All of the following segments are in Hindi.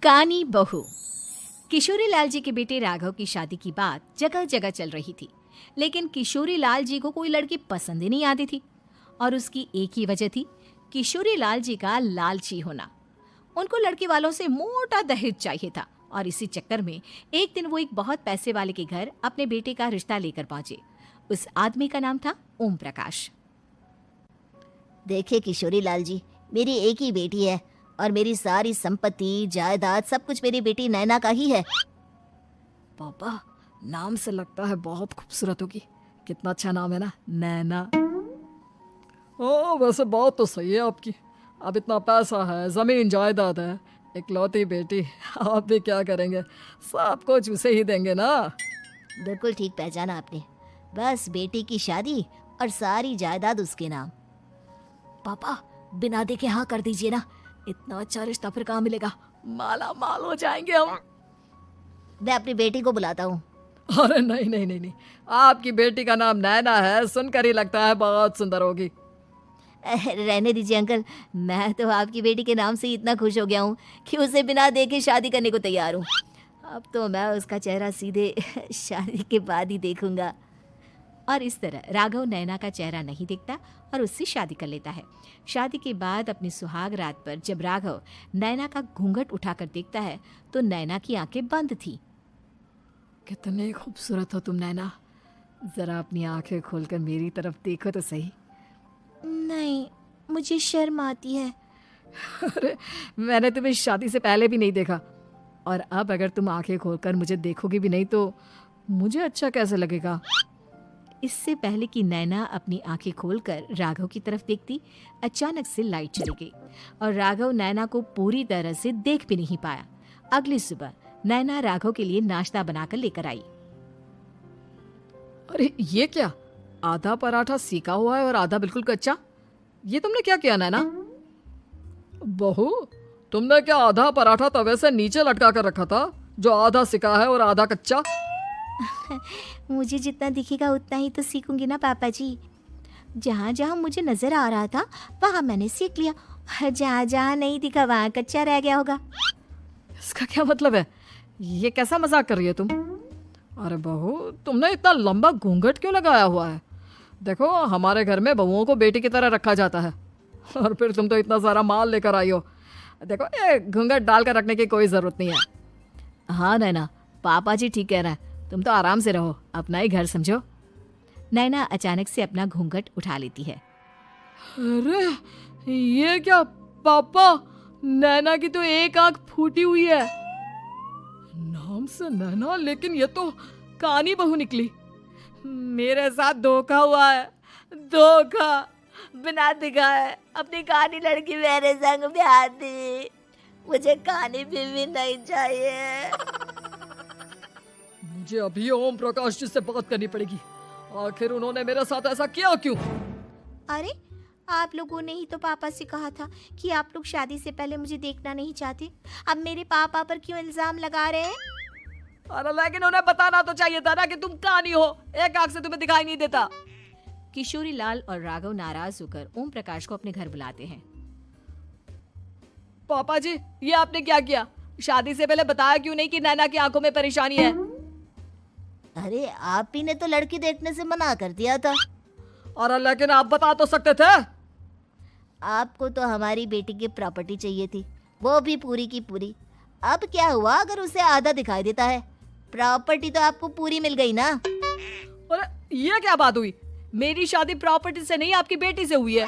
कानी बहू। किशोरी लाल जी के बेटे राघव की शादी की बात जगह जगह चल रही थी, लेकिन किशोरी लाल जी को कोई लड़की पसंद ही नहीं आती थी। और उसकी एक ही वजह थी, किशोरी लाल जी का लालची होना। उनको लड़की वालों से मोटा दहेज चाहिए था और इसी चक्कर में एक दिन वो एक बहुत पैसे वाले के घर अपने बेटे का रिश्ता लेकर पहुंचे। उस आदमी का नाम था ओम प्रकाश। देखिए किशोरी लाल जी, मेरी एक ही बेटी है और मेरी सारी संपत्ति जायदाद सब कुछ मेरी बेटी नैना का ही है। पापा, नाम से लगता है बहुत खूबसूरत होगी। कितना अच्छा नाम है ना, नैना। ओ, वैसे बात तो सही है आपकी। अब इतना पैसा है, जमीन जायदाद है, इकलौती बेटी, आप भी क्या करेंगे? सब कुछ उसे ही देंगे ना। बिल्कुल ठीक पहचाना आपने। बस बेटी की शादी और सारी जायदाद उसके नाम। पापा, बिना देखे हाँ कर दीजिए ना। इतना अच्छा रिश्ता फिर कहाँ मिलेगा? माला माल हो जाएंगे हम। मैं अपनी बेटी को बुलाता हूँ। अरे नहीं नहीं नहीं नहीं, आपकी बेटी का नाम नैना है, सुनकर ही लगता है बहुत सुंदर होगी। रहने दीजिए अंकल, मैं तो आपकी बेटी के नाम से ही इतना खुश हो गया हूँ कि उसे बिना देखे शादी करने को तैयार हूँ। अब तो मैं उसका चेहरा सीधे शादी के बाद ही देखूंगा। और इस तरह राघव नैना का चेहरा नहीं देखता और उससे शादी कर लेता है। शादी के बाद अपनी सुहाग रात पर जब राघव नैना का घूंघट उठाकर देखता है तो नैना की आंखें बंद थी। कितनी खूबसूरत हो तुम नैना, जरा अपनी आंखें खोलकर मेरी तरफ देखो तो सही। नहीं, मुझे शर्म आती है। अरे, मैंने तुम्हें शादी से पहले भी नहीं देखा, और अब अगर तुम आंखें खोलकर मुझे देखोगी भी नहीं तो मुझे अच्छा कैसे लगेगा? इससे पहले कि नैना अपनी आंखें खोलकर राघव की तरफ देखती, अचानक से लाइट चली गई और राघव नैना को पूरी तरह से देख भी नहीं पाया। अगली सुबह नैना राघव के लिए नाश्ता बनाकर लेकर आई। अरे ये क्या, आधा पराठा सेका हुआ है और आधा बिल्कुल कच्चा। ये तुमने क्या किया नैना? बहू, तुमने क्या आधा पराठा तवे से नीचे लटका कर रखा था, जो आधा सिका है और आधा कच्चा? मुझे जितना दिखेगा उतना ही तो सीखूंगी ना पापा जी। जहाँ जहाँ मुझे नजर आ रहा था वहाँ मैंने सीख लिया, जहाँ जहाँ नहीं दिखा वहाँ कच्चा रह गया होगा। इसका क्या मतलब है? ये कैसा मजाक कर रही है तुम? अरे बहू, तुमने इतना लंबा घूंघट क्यों लगाया हुआ है? देखो, हमारे घर में बहुओं को बेटी की तरह रखा जाता है, और फिर तुम तो इतना सारा माल लेकर आई हो। देखो, ये घूंघट डालकर रखने की कोई ज़रूरत नहीं है। हाँ नैना, पापा जी ठीक कह रहे हैं, तुम तो आराम से रहो, अपना ही घर समझो। नैना अचानक से अपना घूंघट उठा लेती है। अरे ये क्या पापा, नैना की तो एक आंख फूटी हुई है। नाम से नैना, लेकिन ये तो कानी बहू निकली। मेरे साथ धोखा हुआ है, धोखा। बिना दिखाए अपनी कानी लड़की मेरे संग ब्याह दी। मुझे कानी बीवी नहीं चाहिए। मुझे अभी ओम प्रकाश जी से बात करनी पड़ेगी। आखिर उन्होंने मेरे साथ ऐसा किया क्यों? अरे, आप लोगों ने ही तो पापा से कहा था कि आप लोग शादी से पहले मुझे देखना नहीं चाहते। अब मेरे पापा पर क्यों इल्जाम लगा रहे हैं? अरे लेकिन उन्हें बताना तो चाहिए था ना कि तुम कानी हो, एक आंख से तुम्हें दिखाई नहीं देता। किशोरी लाल और राघव नाराज होकर ओम प्रकाश को अपने घर बुलाते हैं। पापा जी, ये आपने क्या किया? शादी से पहले बताया क्यों नहीं कि नैना की आंखों में परेशानी है? अरे, आप ही ने तो लड़की देखने से मना कर दिया था। और लेकिन आप बता तो सकते थे। आपको तो हमारी बेटी की प्रॉपर्टी चाहिए थी, वो भी पूरी की पूरी। अब क्या हुआ अगर उसे आधा दिखाई देता है? प्रॉपर्टी तो आपको पूरी मिल गई ना। अरे ये क्या बात हुई? मेरी शादी प्रॉपर्टी से नहीं, आपकी बेटी से हुई है।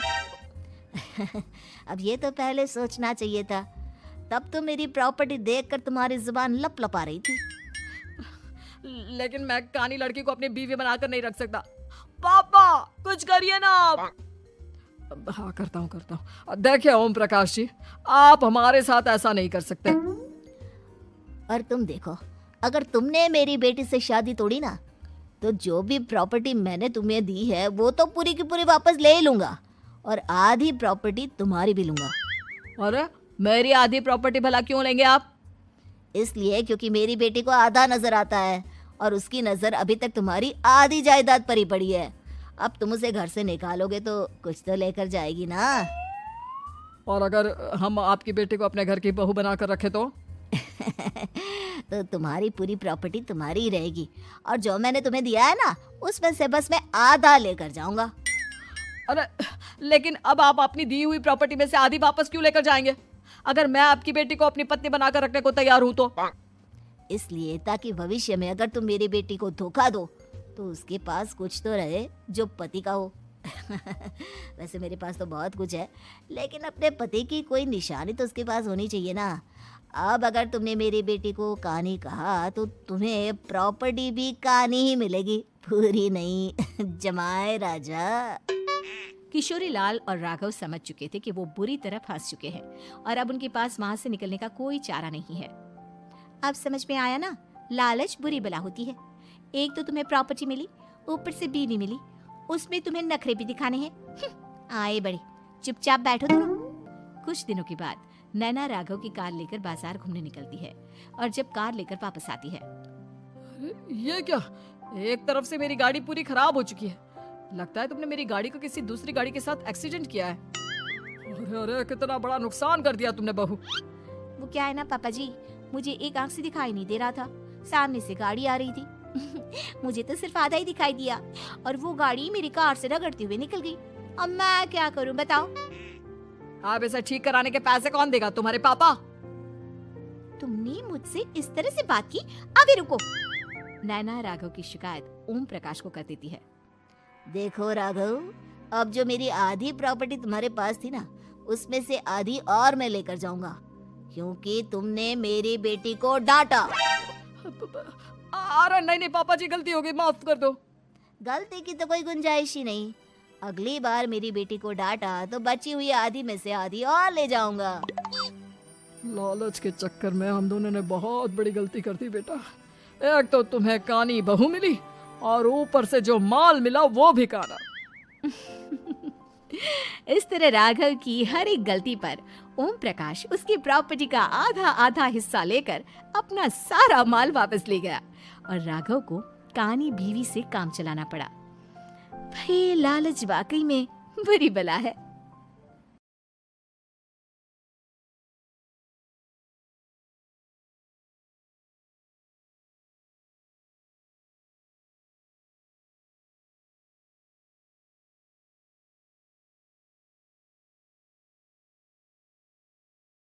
अब ये तो पहले सोचना चाहिए था। तब तो मेरी प्रॉपर्टी देखकर तुम्हारी जुबान लप लपा रही थी। लेकिन मैं कानी लड़की को अपनी बीवी बनाकर नहीं रख सकता। पापा, कुछ करिए ना आप। हाँ, करता हूँ। देखिए ओम प्रकाश जी, आप हमारे साथ ऐसा नहीं कर सकते। और तुम देखो, अगर तुमने मेरी बेटी से शादी तोड़ी ना, तो जो भी प्रॉपर्टी मैंने तुम्हें दी है वो तो पूरी की पूरी वापस ले ही लूंगा, और आधी प्रॉपर्टी तुम्हारी भी लूंगा। अरे, मेरी आधी प्रॉपर्टी भला क्यों लेंगे आप? इसलिए क्योंकि मेरी बेटी को आधा नजर आता है और उसकी नजर अभी तक तुम्हारी आधी जायदाद पर ही पड़ी है। अब तुम उसे घर से निकालोगे तो कुछ तो लेकर जाएगी ना। और अगर हम आपकी बेटी को अपने घर की बहू बनाकर रखे तो? तो तुम्हारी पूरी प्रॉपर्टी तुम्हारी ही रहेगी, और जो मैंने तुम्हें दिया है ना उसमें से बस मैं आधा लेकर जाऊंगा। अरे लेकिन अब आप अपनी दी हुई प्रॉपर्टी में से आधी वापस क्यों लेकर जाएंगे? अगर मैं आपकी बेटी को अपनी पत्नी बनाकर रखने को तैयार हूं तो। इसलिए ताकि भविष्य में अगर तुम मेरी बेटी को धोखा दो तो उसके पास कुछ तो रहे जो पति का हो। वैसे मेरे पास तो बहुत कुछ है, लेकिन अपने पति की कोई निशानी तो उसके पास होनी चाहिए ना। अब अगर तुमने मेरी बेटी को कहानी कहा तो तुम्हें प्रॉपर्टी भी कहानी ही मिलेगी, पूरी नहीं। जमाए राजा। किशोरी लाल और राघव समझ चुके थे कि वो बुरी तरह फंस चुके हैं और अब उनके पास वहां से निकलने का कोई चारा नहीं है। अब समझ में आया ना, लालच बुरी बला होती है। एक तो तुम्हें प्रॉपर्टी मिली, ऊपर से बीवी मिली, उसमें तुम्हें नखरे भी दिखाने हैं। आए बड़े, चुपचाप बैठो दोनों। कुछ दिनों के बाद नैना राघव की कार लेकर बाजार घूमने निकलती है और जब कार लेकर वापस आती है, ये क्या, एक तरफ से मेरी गाड़ी पूरी खराब हो चुकी है। लगता है तुमने मेरी गाड़ी को किसी दूसरी गाड़ी के साथ एक्सीडेंट किया है। अरे अरे कितना बड़ा नुकसान कर दिया तुमने बहू। वो क्या है ना पापा जी, मुझे एक आंख से दिखाई नहीं दे रहा था, सामने से गाड़ी आ रही थी। मुझे तो सिर्फ आधा ही दिखाई दिया और वो गाड़ी मेरी कार से रगड़ते हुए निकल गई। अब मैं क्या करूं बताओ? आप इसे ठीक कराने के पैसे कौन देगा? तुम्हारे पापा। तुमने मुझसे इस तरह से बात की? अभी रुको। नैना राघव की शिकायत ओम प्रकाश को कर देती है। देखो राघव, अब जो मेरी आधी प्रॉपर्टी तुम्हारे पास थी ना उसमें से आधी और मैं लेकर जाऊंगा, क्योंकि तुमने मेरी बेटी को डांटा। अरे नहीं नहीं पापा जी, गलती हो गई, माफ कर दो। गलती की तो कोई गुंजाइश ही नहीं। अगली बार मेरी बेटी को डांटा तो बची हुई आधी में से आधी और ले जाऊंगा। लालच के चक्कर में हम दोनों ने बहुत बड़ी गलती कर दी बेटा। एक तो तुम्हें कानी बहू मिली और ऊपर से जो माल मिला वो भी काना। इस तरह राघव की हर एक गलती पर ओम प्रकाश उसकी प्रॉपर्टी का आधा आधा हिस्सा लेकर अपना सारा माल वापस ले गया और राघव को कानी बीवी से काम चलाना पड़ा। भाई लालच वाकई में बुरी बला है।